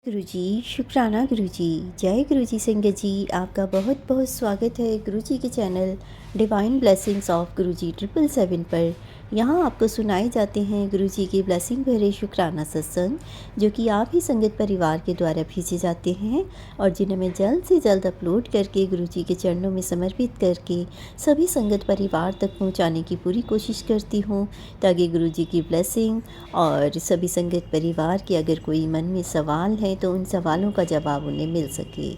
गुरुजी, शुक्राना गुरुजी। जय गुरुजी संगत जी, आपका बहुत बहुत स्वागत है गुरुजी के चैनल डिवाइन ब्लेसिंग्स ऑफ गुरुजी 777 पर। यहाँ आपको सुनाए जाते हैं गुरुजी की ब्लेसिंग भरे शुक्राना सत्संग, जो कि आप ही संगत परिवार के द्वारा भेजे जाते हैं और जिन्हें मैं जल्द से जल्द अपलोड करके गुरुजी के चरणों में समर्पित करके सभी संगत परिवार तक पहुँचाने की पूरी कोशिश करती हूँ, ताकि गुरुजी की ब्लेसिंग और सभी संगत परिवार के अगर कोई मन में सवाल है तो उन सवालों का जवाब उन्हें मिल सके।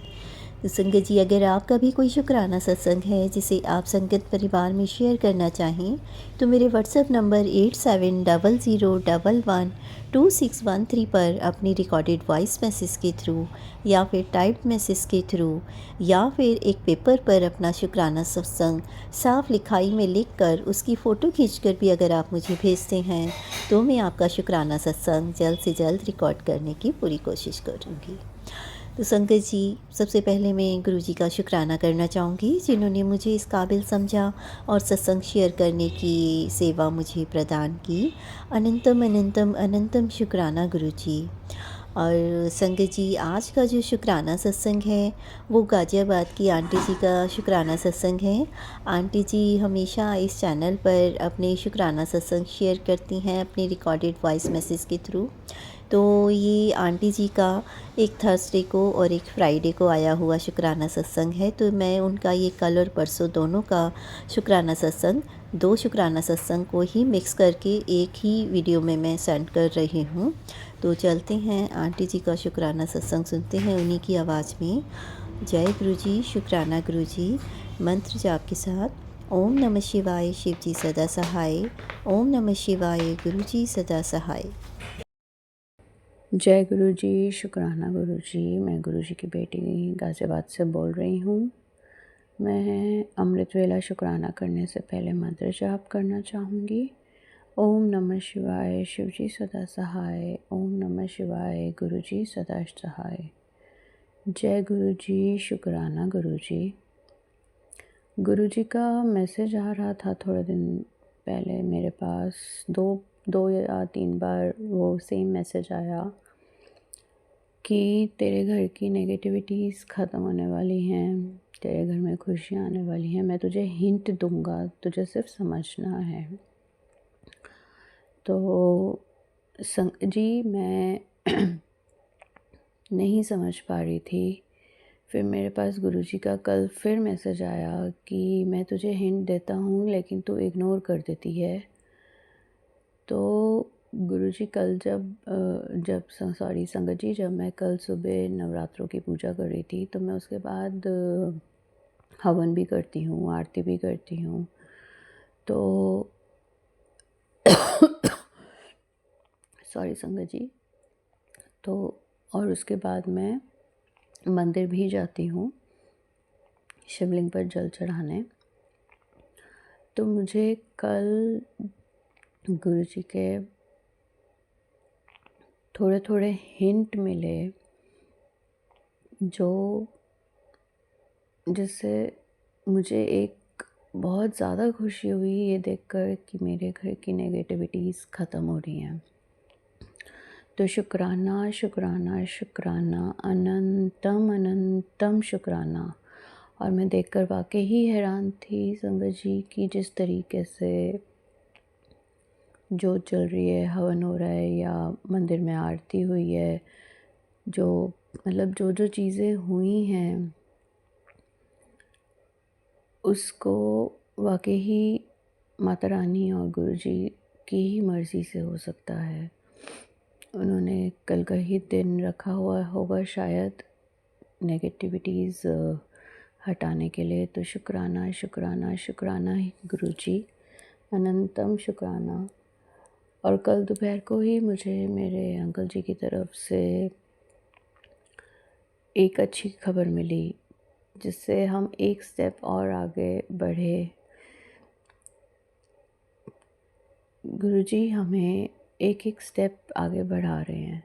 तो संगत जी, अगर आपका भी कोई शुक्राना सत्संग है जिसे आप संगत परिवार में शेयर करना चाहें तो मेरे व्हाट्सएप नंबर 8700112613 पर अपनी रिकॉर्डेड वॉइस मैसेज के थ्रू या फिर टाइप्ड मैसेज के थ्रू या फिर एक पेपर पर अपना शुक्राना सत्संग साफ लिखाई में लिखकर उसकी फ़ोटो खींचकर भी अगर आप मुझे भेजते हैं तो मैं आपका शुक्राना सत्संग जल्द से जल्द रिकॉर्ड करने की पूरी कोशिश करूँगी। तो संगत जी, सबसे पहले मैं गुरुजी का शुक्राना करना चाहूँगी जिन्होंने मुझे इस काबिल समझा और सत्संग शेयर करने की सेवा मुझे प्रदान की। अनंतम अनंतम अनंतम शुक्राना गुरुजी। और संगत जी, आज का जो शुक्राना सत्संग है वो गाज़ियाबाद की आंटी जी का शुक्राना सत्संग है। आंटी जी हमेशा इस चैनल पर अपने शुक्राना सत्संग शेयर करती हैं अपने रिकॉर्डेड वॉइस मैसेज के थ्रू। तो ये आंटी जी का एक थर्सडे को और एक फ्राइडे को आया हुआ शुक्राना सत्संग है। तो मैं उनका ये कल और परसों दोनों का शुक्राना सत्संग, दो शुक्राना सत्संग को ही मिक्स करके एक ही वीडियो में मैं सेंड कर रही हूँ। तो चलते हैं आंटी जी का शुक्राना सत्संग सुनते हैं उन्हीं की आवाज़ में। जय गुरुजी, शुक्राना गुरुजी। मंत्र जाप के साथ ओम नमः शिवाय, शिव जी सदा सहाय। ओम नमः शिवाय, गुरुजी सदा सहाय। जय गुरु जी, शुक्राना गुरु जी। मैं गुरु जी की बेटी गाज़ियाबाद से बोल रही हूँ। मैं अमृत वेला शुक्राना करने से पहले मंत्र जाप करना चाहूँगी। ओम नमः शिवाय, शिव जी सदा सहाय। ओम नमः शिवाय, गुरु जी सदा सहाय। जय गुरु जी, शुक्राना गुरु जी। गुरु जी का मैसेज आ रहा था थोड़े दिन पहले मेरे पास, दो या तीन बार वो सेम मैसेज आया कि तेरे घर की नेगेटिविटीज़ ख़त्म होने वाली हैं, तेरे घर में खुशियाँ आने वाली हैं। मैं तुझे हिंट दूंगा, तुझे सिर्फ समझना है। तो जी मैं नहीं समझ पा रही थी। फिर मेरे पास गुरुजी का कल फिर मैसेज आया कि मैं तुझे हिंट देता हूँ लेकिन तू इग्नोर कर देती है। तो गुरुजी कल संगत जी, जब मैं कल सुबह नवरात्रों की पूजा कर रही थी तो मैं उसके बाद हवन भी करती हूँ, आरती भी करती हूँ। तो सॉरी संगत जी। तो और उसके बाद मैं मंदिर भी जाती हूँ शिवलिंग पर जल चढ़ाने। तो मुझे कल गुरुजी के थोड़े थोड़े हिंट मिले जिससे मुझे एक बहुत ज़्यादा खुशी हुई ये देखकर कि मेरे घर की नेगेटिविटीज़ ख़त्म हो रही हैं। तो शुक्राना शुक्राना शुक्राना, अनंतम अनंतम शुक्राना। और मैं देखकर वाकई ही हैरान थी संगत जी कि जिस तरीके से जोत जल रही है, हवन हो रहा है या मंदिर में आरती हुई है, जो चीज़ें हुई हैं उसको वाकई ही माता रानी और गुरुजी की ही मर्ज़ी से हो सकता है। उन्होंने कल का ही दिन रखा हुआ होगा शायद नेगेटिविटीज़ हटाने के लिए। तो शुक्राना शुक्राना शुक्राना ही गुरुजी, अनंतम शुक्राना। और कल दोपहर को ही मुझे मेरे अंकल जी की तरफ से एक अच्छी खबर मिली जिससे हम एक स्टेप और आगे बढ़े। गुरुजी हमें एक एक स्टेप आगे बढ़ा रहे हैं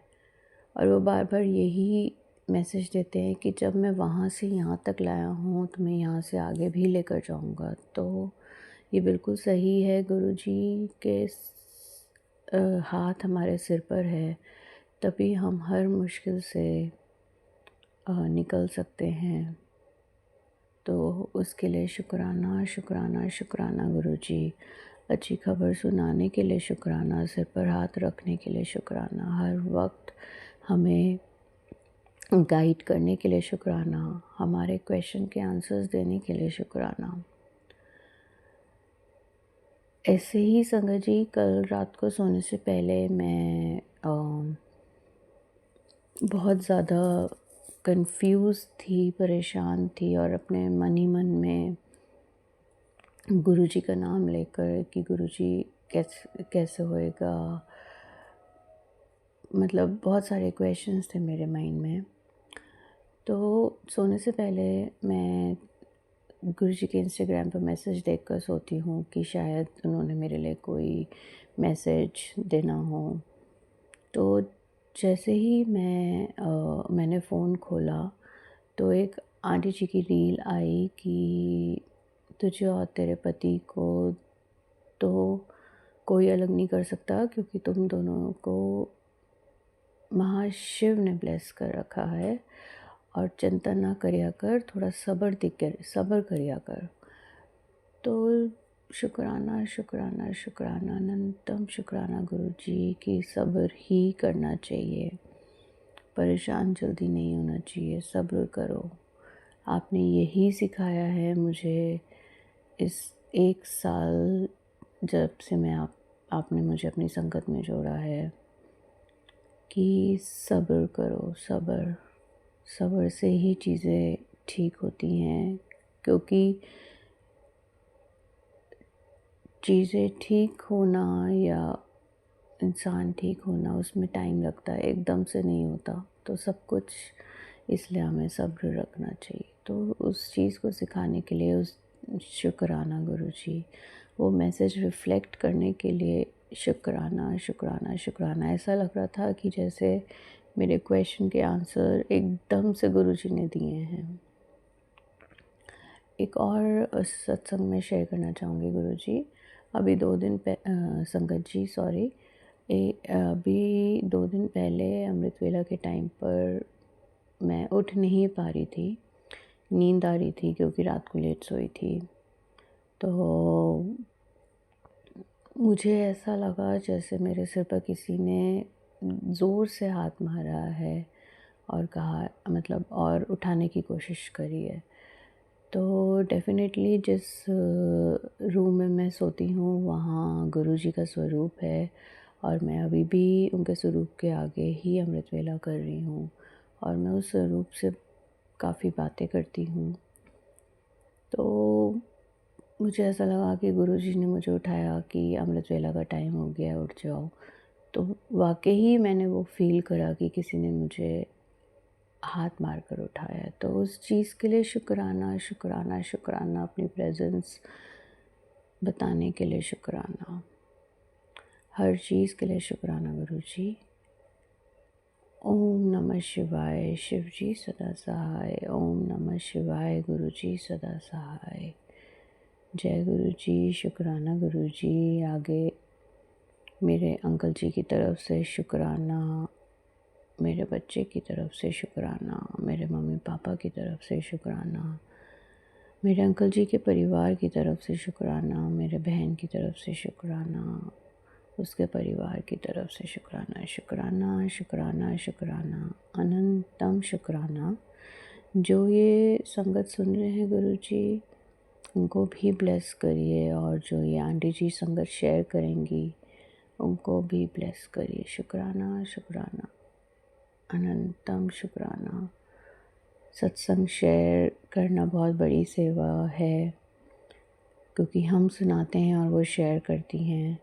और वो बार बार यही मैसेज देते हैं कि जब मैं वहाँ से यहाँ तक लाया हूँ तो मैं यहाँ से आगे भी लेकर जाऊँगा। तो ये बिल्कुल सही है, गुरुजी के हाथ हमारे सिर पर है तभी हम हर मुश्किल से निकल सकते हैं। तो उसके लिए शुक्राना, शुक्राना, शुक्राना गुरुजी। अच्छी खबर सुनाने के लिए शुक्राना, सिर पर हाथ रखने के लिए शुक्राना, हर वक्त हमें गाइड करने के लिए शुक्राना, हमारे क्वेश्चन के आंसर्स देने के लिए शुक्राना। ऐसे ही संगत जी, कल रात को सोने से पहले मैं बहुत ज़्यादा कंफ्यूज थी, परेशान थी और अपने मन ही मन में गुरुजी का नाम लेकर कि गुरुजी कैसे कैसे होएगा, मतलब बहुत सारे क्वेश्चंस थे मेरे माइंड में। तो सोने से पहले मैं गुरुजी के इंस्टाग्राम पर मैसेज देखकर सोती हूँ कि शायद उन्होंने मेरे लिए कोई मैसेज देना हो। तो जैसे ही मैंने फ़ोन खोला तो एक आंटी जी की रील आई कि तुझे और तेरे पति को तो कोई अलग नहीं कर सकता, क्योंकि तुम दोनों को महाशिव ने ब्लेस कर रखा है, और चिंता ना करिया कर, थोड़ा सब्र करिया कर। तो शुक्राना, शुक्राना, शुक्राना, अनंतम शुक्राना गुरुजी की सब्र ही करना चाहिए, परेशान जल्दी नहीं होना चाहिए, सब्र करो। आपने यही सिखाया है मुझे इस 1 साल जब से आपने मुझे अपनी संगत में जोड़ा है कि सब्र करो, सब्र से ही चीज़ें ठीक होती हैं, क्योंकि चीज़ें ठीक होना या इंसान ठीक होना उसमें टाइम लगता है, एकदम से नहीं होता। तो सब कुछ इसलिए हमें सब्र रखना चाहिए। तो उस चीज़ को सिखाने के लिए उस शुक्राना गुरुजी, वो मैसेज रिफ़्लेक्ट करने के लिए शुक्राना, शुक्राना, शुक्राना। ऐसा लग रहा था कि जैसे मेरे क्वेश्चन के आंसर एकदम से गुरुजी ने दिए हैं। एक और सत्संग में शेयर करना चाहूँगी गुरुजी। अभी 2 दिन संगत जी सॉरी, अभी 2 दिन पहले अमृत वेला के टाइम पर मैं उठ नहीं पा रही थी, नींद आ रही थी क्योंकि रात को लेट सोई थी। तो मुझे ऐसा लगा जैसे मेरे सिर पर किसी ने ज़ोर से हाथ मारा है और कहा, मतलब और उठाने की कोशिश करी है। तो डेफ़िनेटली जिस रूम में मैं सोती हूँ वहाँ गुरुजी का स्वरूप है, और मैं अभी भी उनके स्वरूप के आगे ही अमृत वेला कर रही हूँ, और मैं उस स्वरूप से काफ़ी बातें करती हूँ। तो मुझे ऐसा लगा कि गुरुजी ने मुझे उठाया कि अमृत वेला का टाइम हो गया, उठ जाओ। तो वाक़ई ही मैंने वो फ़ील करा कि किसी ने मुझे हाथ मार कर उठाया। तो उस चीज़ के लिए शुक्राना, शुक्राना, शुक्राना, अपनी प्रेजेंस बताने के लिए शुक्राना, हर चीज़ के लिए शुक्राना गुरुजी। ओम नमः शिवाय, शिव जी सदा सहाय। ओम नमः शिवाय, गुरुजी सदा सहाय। जय गुरुजी, शुक्राना गुरुजी। आगे मेरे अंकल जी की तरफ से शुक्राना, मेरे बच्चे की तरफ से शुक्राना, मेरे मम्मी पापा की तरफ से शुक्राना, मेरे अंकल जी के परिवार की तरफ से शुक्राना, मेरे बहन की तरफ से शुक्राना, उसके परिवार की तरफ से शुक्राना, शुक्राना, शुक्राना, शुक्राना, अनंतम शुक्राना। जो ये संगत सुन रहे हैं गुरुजी, उनको भी ब्लेस करिए, और जो ये आंटी जी संगत शेयर करेंगी उनको भी ब्लेस करिए। शुक्राना, शुक्राना, अनंतम शुक्राना। सत्संग शेयर करना बहुत बड़ी सेवा है, क्योंकि हम सुनाते हैं और वो शेयर करती हैं।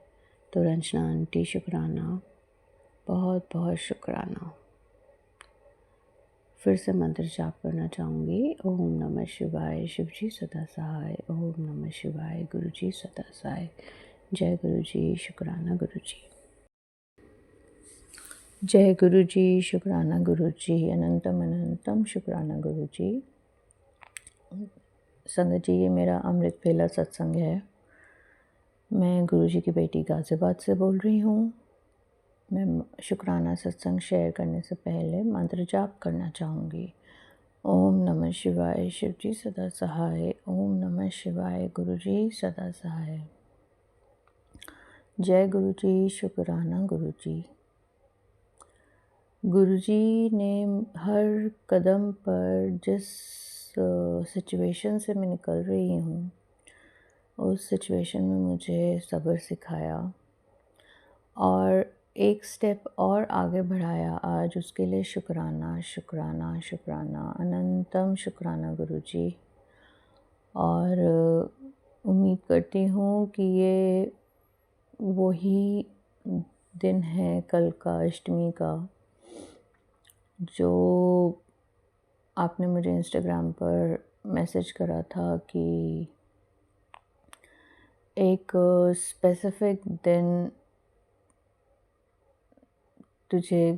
तो रंजना आंटी शुक्राना, बहुत बहुत शुक्राना। फिर से मंत्र जाप करना चाहूँगी। ओम नमः शिवाय, शिव जी सदा सहाय। ओम नमः शिवाय, गुरु जी सदा सहाय। जय गुरु जी, शुक्राना गुरु जी। जय गुरु जी, शुक्राना गुरु जी, अनंतम अनंतम शुक्राना गुरु जी। संगत जी, ये मेरा अमृत वेला सत्संग है। मैं गुरु जी की बेटी गाज़ियाबाद से बोल रही हूँ। मैं शुक्राना सत्संग शेयर करने से पहले मंत्र जाप करना चाहूँगी। ओम नमः शिवाय, शिव जी सदा सहाय। ओम नमः शिवाय, गुरु जी सदा सहाय। जय गुरु जी, शुक्राना गुरु जी। गुरु जी ने हर कदम पर जिस सिचुएशन से मैं निकल रही हूँ, उस सिचुएशन में मुझे सब्र सिखाया और एक स्टेप और आगे बढ़ाया आज। उसके लिए शुक्राना शुक्राना शुक्राना, अनंतम शुक्राना गुरु जी। और उम्मीद करती हूँ कि ये वही दिन है कल का, अष्टमी का, जो आपने मुझे इंस्टाग्राम पर मैसेज करा था कि एक स्पेसिफिक दिन तुझे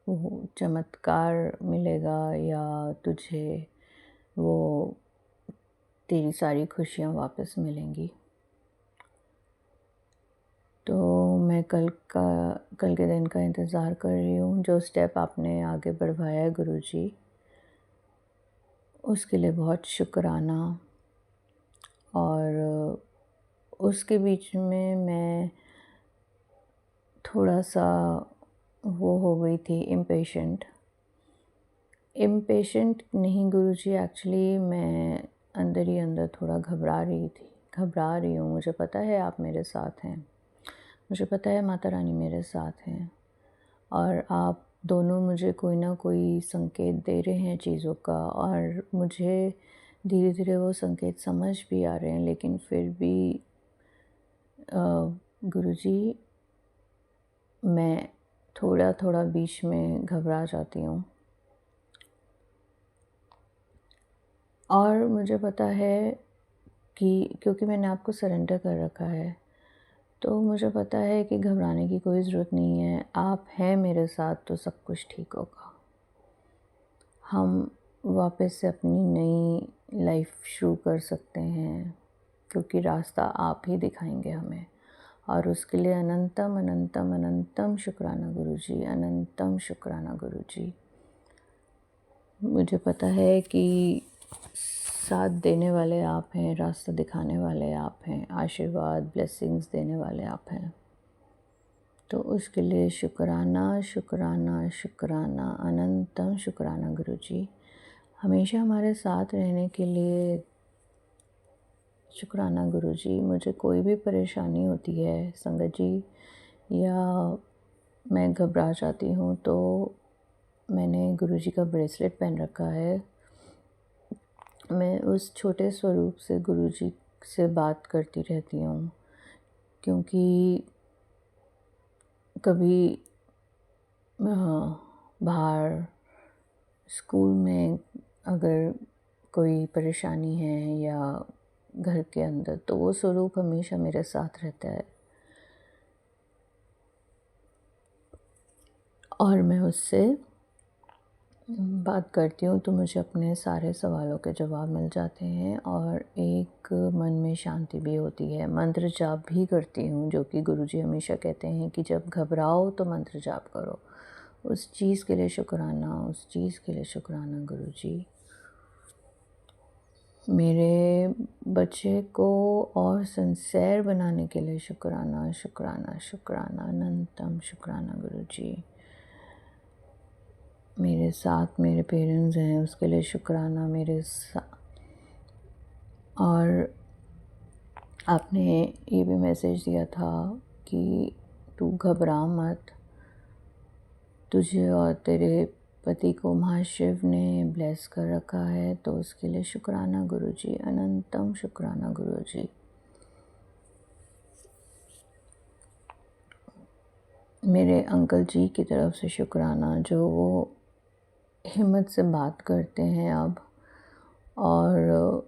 वो चमत्कार मिलेगा या तुझे वो तेरी सारी खुशियाँ वापस मिलेंगी। तो मैं कल के दिन का इंतज़ार कर रही हूँ। जो स्टेप आपने आगे बढ़वाया है गुरु जी, उसके लिए बहुत शुक्राना। और उसके बीच में मैं थोड़ा सा वो हो गई थी इम्पेशेंट नहीं गुरु जी, एक्चुअली मैं अंदर ही अंदर थोड़ा घबरा रही हूँ। मुझे पता है आप मेरे साथ हैं, मुझे पता है माता रानी मेरे साथ हैं और आप दोनों मुझे कोई ना कोई संकेत दे रहे हैं चीज़ों का, और मुझे धीरे धीरे वो संकेत समझ भी आ रहे हैं। लेकिन फिर भी गुरुजी, मैं थोड़ा थोड़ा बीच में घबरा जाती हूँ। और मुझे पता है कि क्योंकि मैंने आपको सरेंडर कर रखा है, तो मुझे पता है कि घबराने की कोई ज़रूरत नहीं है। आप हैं मेरे साथ तो सब कुछ ठीक होगा। हम वापस से अपनी नई लाइफ शुरू कर सकते हैं, क्योंकि रास्ता आप ही दिखाएंगे हमें। और उसके लिए अनंतम अनंतम अनंतम शुक्राना गुरुजी, अनंतम शुक्राना गुरुजी। मुझे पता है कि साथ देने वाले आप हैं, रास्ता दिखाने वाले आप हैं, आशीर्वाद ब्लेसिंग्स देने वाले आप हैं। तो उसके लिए शुक्राना शुक्राना शुक्राना, अनंतम शुक्राना गुरुजी। हमेशा हमारे साथ रहने के लिए शुक्राना गुरुजी। मुझे कोई भी परेशानी होती है संगत जी, या मैं घबरा जाती हूँ, तो मैंने गुरुजी का ब्रेसलेट पहन रखा है। मैं उस छोटे स्वरूप से गुरुजी से बात करती रहती हूँ, क्योंकि कभी बाहर स्कूल में अगर कोई परेशानी है या घर के अंदर, तो वो स्वरूप हमेशा मेरे साथ रहता है और मैं उससे बात करती हूँ तो मुझे अपने सारे सवालों के जवाब मिल जाते हैं और एक मन में शांति भी होती है। मंत्र जाप भी करती हूँ, जो कि गुरुजी हमेशा कहते हैं कि जब घबराओ तो मंत्र जाप करो। उस चीज़ के लिए शुक्राना, उस चीज़ के लिए शुक्राना गुरुजी। मेरे बच्चे को और सिंसेयर बनाने के लिए शुक्राना शुक्राना शुक्राना, अनंतम शुक्राना गुरुजी। मेरे साथ मेरे पेरेंट्स हैं, उसके लिए शुक्राना। और आपने ये भी मैसेज दिया था कि तू घबरा मत, तुझे और तेरे पति को महाशिव ने ब्लेस कर रखा है, तो उसके लिए शुक्राना गुरुजी, अनंतम शुक्राना गुरुजी। मेरे अंकल जी की तरफ से शुक्राना, जो वो हिम्मत से बात करते हैं अब, और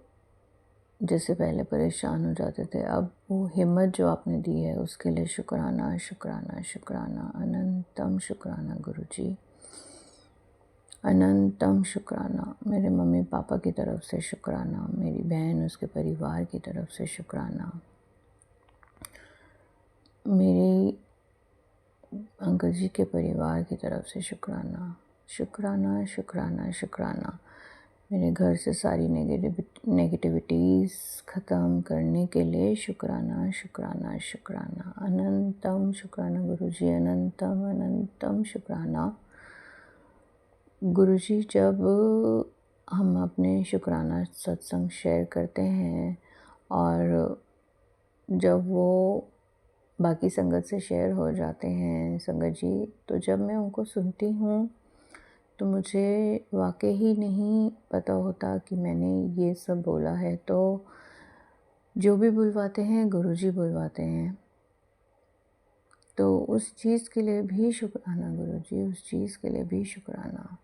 जैसे पहले परेशान हो जाते थे, अब वो हिम्मत जो आपने दी है उसके लिए शुक्राना शुक्राना शुक्राना, अनंतम शुक्राना गुरुजी, अनंतम शुक्राना। मेरे मम्मी पापा की तरफ से शुक्राना, मेरी बहन उसके परिवार की तरफ से शुक्राना, मेरी अंकल जी के परिवार की तरफ से शुक्राना, शुक्राना, शुक्राना, शुक्राना। मेरे घर से सारी नेगेटिविटीज़ ख़त्म करने के लिए शुक्राना, शुक्राना, शुक्राना, अनंतम शुक्राना गुरुजी, अनंतम अनंतम शुक्राना। गुरुजी, जब हम अपने शुक्राना सत्संग शेयर करते हैं और जब वो बाकी संगत से शेयर हो जाते हैं संगत जी, तो जब मैं उनको सुनती हूँ तो मुझे वाक़ई ही नहीं पता होता कि मैंने ये सब बोला है। तो जो भी बुलवाते हैं गुरुजी बुलवाते हैं, तो उस चीज़ के लिए भी शुक्राना गुरुजी, उस चीज़ के लिए भी शुक्राना।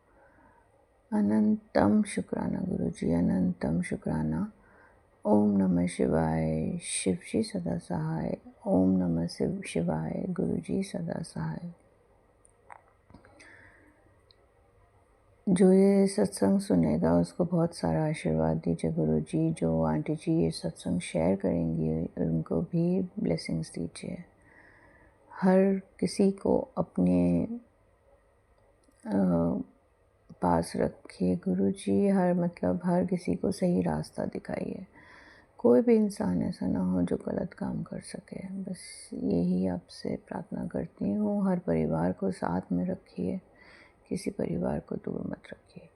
अनंतम शुक्राना गुरुजी, अनंतम शुक्राना। ओम नमः शिवाय, शिव जी सदा सहाय। ओम नमः शिवाय, गुरुजी सदा सहाय। जो ये सत्संग सुनेगा उसको बहुत सारा आशीर्वाद दीजिए गुरुजी। जो आंटी जी ये सत्संग शेयर करेंगी उनको भी ब्लेसिंग्स दीजिए। हर किसी को अपने पास रखिए गुरुजी, हर किसी को सही रास्ता दिखाइए। कोई भी इंसान ऐसा ना हो जो गलत काम कर सके। बस यही आपसे प्रार्थना करती हूँ। हर परिवार को साथ में रखिए, किसी परिवार को दूर मत रखिए।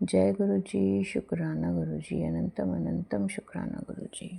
जय गुरुजी, शुक्राना गुरुजी, अनंतम अनंतम शुक्राना गुरुजी।